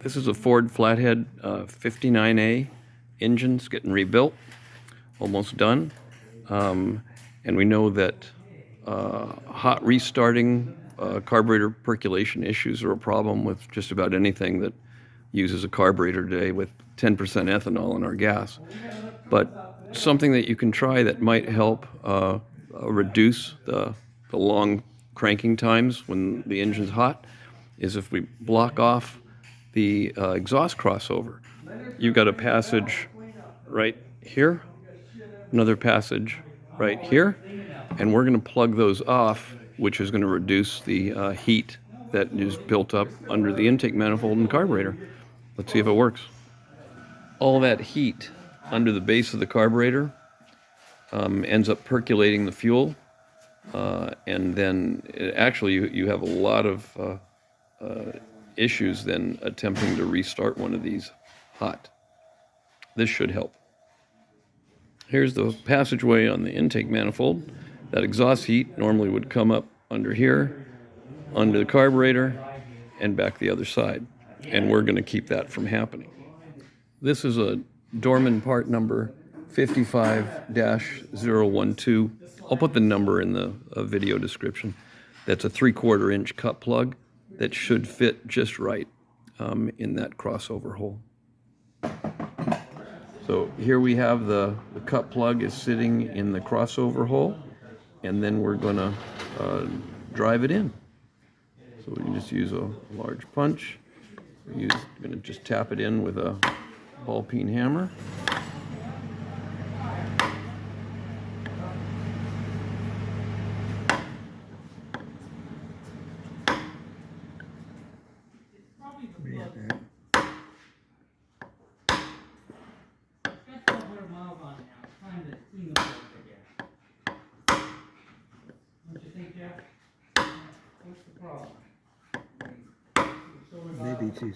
This is a Ford Flathead 59A engine. It's getting rebuilt, almost done. And we know that hot restarting carburetor percolation issues are a problem with just about anything that uses a carburetor today with 10% ethanol in our gas. But something that you can try that might help reduce the long cranking times when the engine's hot is if we block off the exhaust crossover. You've got a passage right here, another passage right here, and we're going to plug those off, which is going to reduce the heat that is built up under the intake manifold and carburetor. Let's see if it works. All that heat under the base of the carburetor ends up percolating the fuel, and then actually you have a lot of issues then attempting to restart one of these hot. This should help. Here's the passageway on the intake manifold. That exhaust heat normally would come up under here, under the carburetor, and back the other side. And we're going to keep that from happening. This is a Dorman Part Number 55-012. I'll put the number in the video description. That's a 3/4 inch cut plug that should fit just right in that crossover hole. So here we have the cut plug is sitting in the crossover hole, and then we're going to drive it in. So we can just use a large punch. We're going to just tap it in with a ball peen hammer. Maybe it is.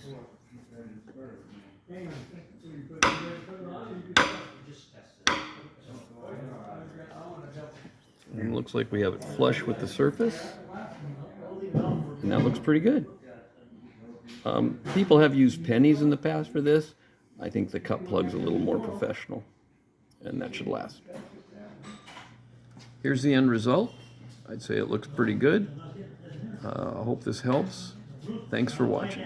And it looks like we have it flush with the surface, and that looks pretty good. People have used pennies in the past for this. I think the cut plug's a little more professional, and that should last. Here's the end result. I'd say it looks pretty good. I hope this helps. Thanks for watching.